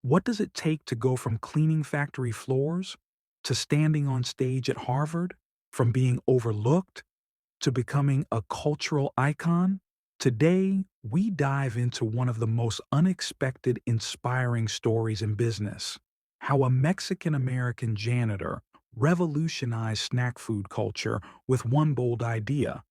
What does it take to go from cleaning factory floors to standing on stage at Harvard, from being overlooked to becoming a cultural icon? Today, we dive into one of the most unexpected, inspiring stories in business: how a Mexican American janitor revolutionized snack food culture with one bold idea.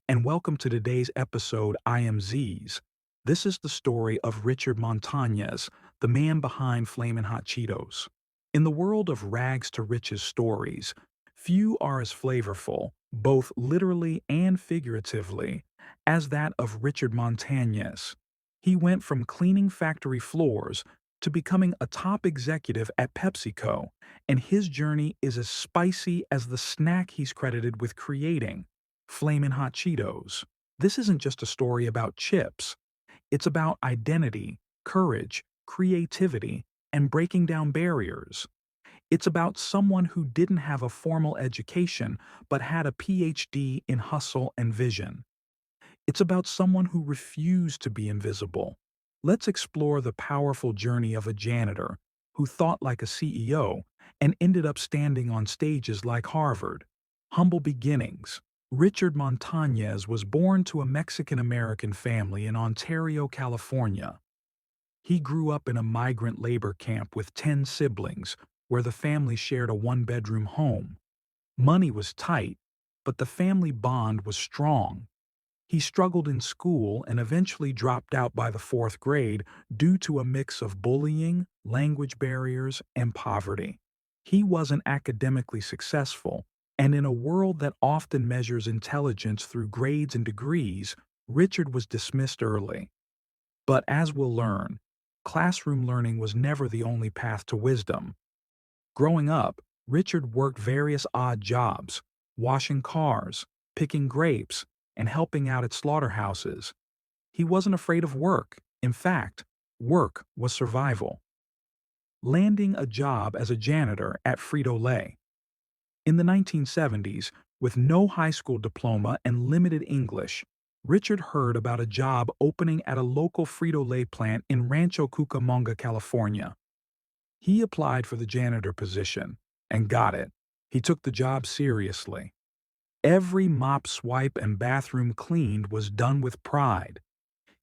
And welcome to today's episode, I Am Z's. This is the story of Richard Montañez, the man behind Flamin'Hot Cheetos. In the world of rags to riches stories, few are as flavorful, both literally and figuratively, as that of Richard Montañez. He went from cleaning factory floors to becoming a top executive at PepsiCo, and his journey is as spicy as the snack he's credited with creating, Flamin'Hot Cheetos. This isn't just a story about chips. It's about identity, courage, creativity, and breaking down barriers. It's about someone who didn't have a formal education but had a PhD in hustle and vision. It's about someone who refused to be invisible. Let's explore the powerful journey of a janitor who thought like a CEO and ended up standing on stages like Harvard. Humble beginnings. Richard Montañez was born to a Mexican-American family in Ontario, California. He grew up in a migrant labor camp with 10 siblings, where the family shared a one-bedroom home. Money was tight, but the family bond was strong. He struggled in school and eventually dropped out by the fourth grade due to a mix of bullying, language barriers, and poverty. He wasn't academically successful, and in a world that often measures intelligence through grades and degrees, Richard was dismissed early. But as we'll learn, classroom learning was never the only path to wisdom. Growing up, Richard worked various odd jobs: washing cars, picking grapes, and helping out at slaughterhouses. He wasn't afraid of work. In fact, work was survival. Landing a job as a janitor at Frito-Lay. In the 1970s, with no high school diploma and limited English, Richard heard about a job opening at a local Frito-Lay plant in Rancho Cucamonga, California. He applied for the janitor position and got it. He took the job seriously. Every mop swipe and bathroom cleaned was done with pride.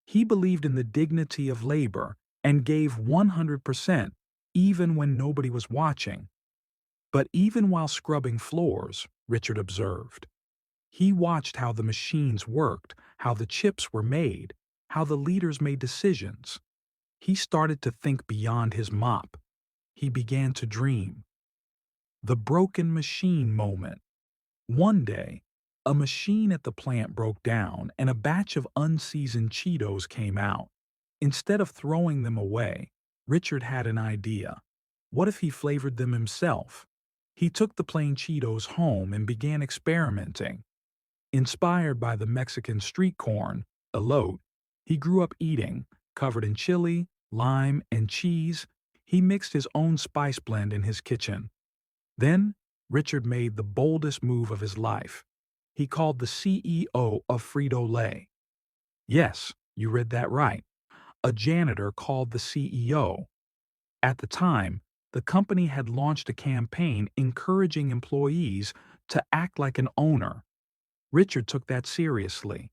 He believed in the dignity of labor and gave 100%, even when nobody was watching. But even while scrubbing floors, Richard observed. He watched how the machines worked, how the chips were made, how the leaders made decisions. He started to think beyond his mop. He began to dream. The broken machine moment. One day, a machine at the plant broke down and a batch of unseasoned Cheetos came out. Instead of throwing them away, Richard had an idea. What if he flavored them himself? He took the plain Cheetos home and began experimenting. Inspired by the Mexican street corn, elote, he grew up eating, covered in chili, lime, and cheese. He mixed his own spice blend in his kitchen. Then, Richard made the boldest move of his life. He called the CEO of Frito-Lay. Yes, you read that right. A janitor called the CEO. At the time, the company had launched a campaign encouraging employees to act like an owner. Richard took that seriously.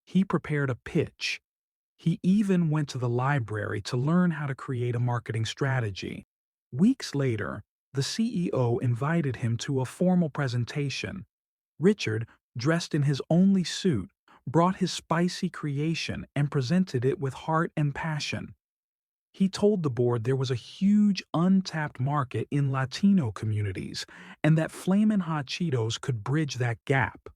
He prepared a pitch. He even went to the library to learn how to create a marketing strategy. Weeks later, the CEO invited him to a formal presentation. Richard, dressed in his only suit, brought his spicy creation and presented it with heart and passion. He told the board there was a huge untapped market in Latino communities and that Flamin'Hot Cheetos could bridge that gap.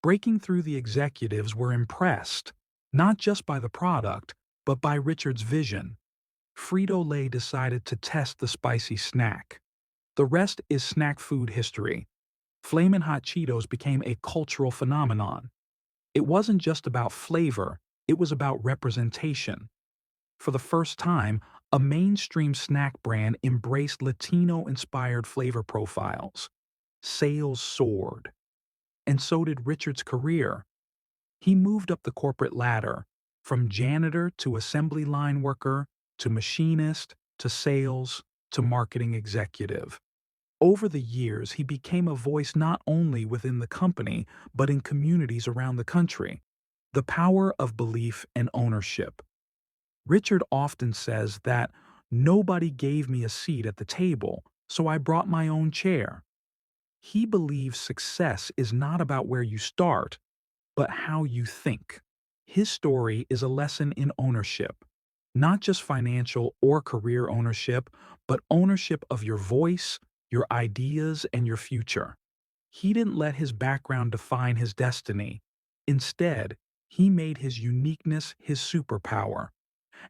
Breaking through, the executives were impressed, not just by the product, but by Richard's vision. Frito-Lay decided to test the spicy snack. The rest is snack food history. Flamin'Hot Cheetos became a cultural phenomenon. It wasn't just about flavor, it was about representation. For the first time, a mainstream snack brand embraced Latino-inspired flavor profiles. Sales soared. And so did Richard's career. He moved up the corporate ladder, from janitor to assembly line worker to machinist to sales to marketing executive. Over the years, he became a voice not only within the company, but in communities around the country. The power of belief and ownership. Richard often says that nobody gave me a seat at the table, so I brought my own chair. He believes success is not about where you start, but how you think. His story is a lesson in ownership, not just financial or career ownership, but ownership of your voice, your ideas, and your future. He didn't let his background define his destiny. Instead, he made his uniqueness his superpower.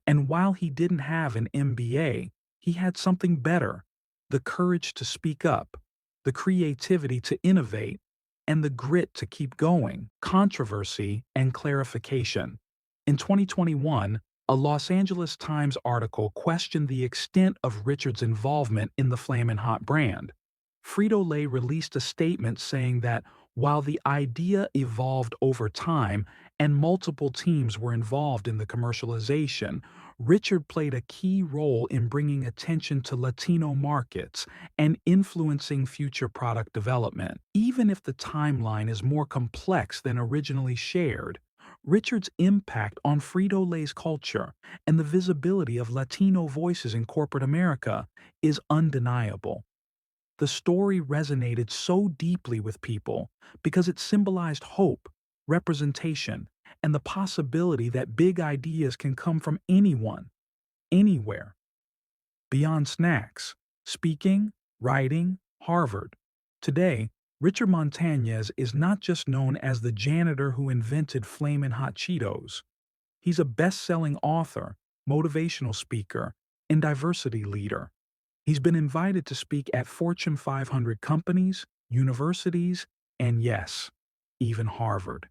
And while he didn't have an MBA, he had something better: the courage to speak up, the creativity to innovate, and the grit to keep going. Controversy and clarification. In 2021, a Los Angeles Times article questioned the extent of Richard's involvement in the Flamin'Hot brand. Frito-Lay released a statement saying that while the idea evolved over time and multiple teams were involved in the commercialization, Richard played a key role in bringing attention to Latino markets and influencing future product development. Even if the timeline is more complex than originally shared, Richard's impact on Frito-Lay's culture and the visibility of Latino voices in corporate America is undeniable. The story resonated so deeply with people because it symbolized hope, representation, and the possibility that big ideas can come from anyone, anywhere. Beyond snacks, speaking, writing, Harvard. Today, Richard Montañez is not just known as the janitor who invented Flamin'Hot Cheetos. He's a best-selling author, motivational speaker, and diversity leader. He's been invited to speak at Fortune 500 companies, universities, and yes, even Harvard.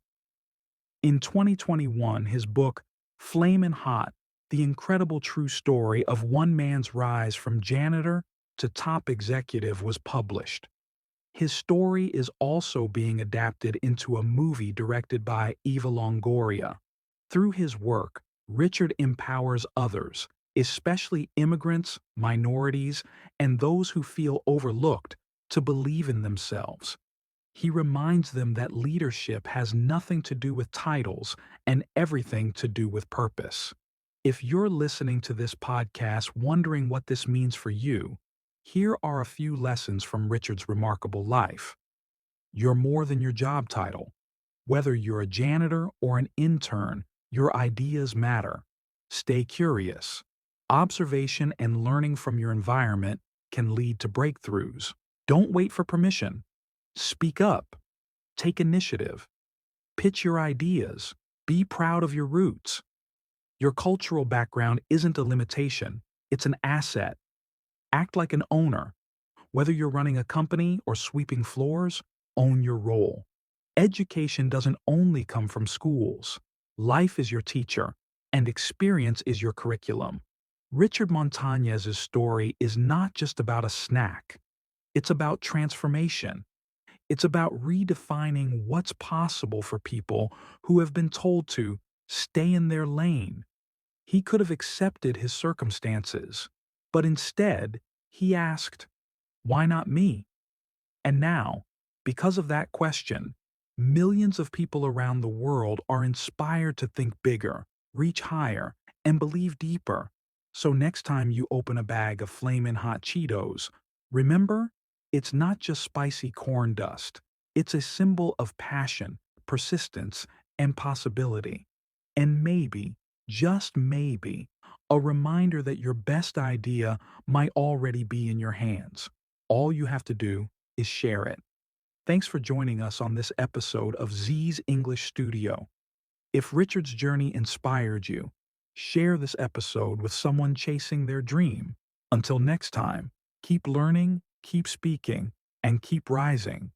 In 2021, his book, Flamin'Hot: The Incredible True Story of One Man's Rise from Janitor to Top Executive, was published. His story is also being adapted into a movie directed by Eva Longoria. Through his work, Richard empowers others, especially immigrants, minorities, and those who feel overlooked, to believe in themselves. He reminds them that leadership has nothing to do with titles and everything to do with purpose. If you're listening to this podcast wondering what this means for you, here are a few lessons from Richard's remarkable life. You're more than your job title. Whether you're a janitor or an intern, your ideas matter. Stay curious. Observation and learning from your environment can lead to breakthroughs. Don't wait for permission. Speak up. Take initiative. Pitch your ideas. Be proud of your roots. Your cultural background isn't a limitation, it's an asset. Act like an owner. Whether you're running a company or sweeping floors, own your role. Education doesn't only come from schools. Life is your teacher, and experience is your curriculum. Richard Montañez's story is not just about a snack. It's about transformation. It's about redefining what's possible for people who have been told to stay in their lane. He could have accepted his circumstances, but instead, he asked, "Why not me?" And now, because of that question, millions of people around the world are inspired to think bigger, reach higher, and believe deeper. So next time you open a bag of Flamin'Hot Cheetos, remember, it's not just spicy corn dust. It's a symbol of passion, persistence, and possibility. And maybe, just maybe, a reminder that your best idea might already be in your hands. All you have to do is share it. Thanks for joining us on this episode of Z's English Studio. If Richard's journey inspired you, share this episode with someone chasing their dream. Until next time, keep learning, keep speaking, and keep rising.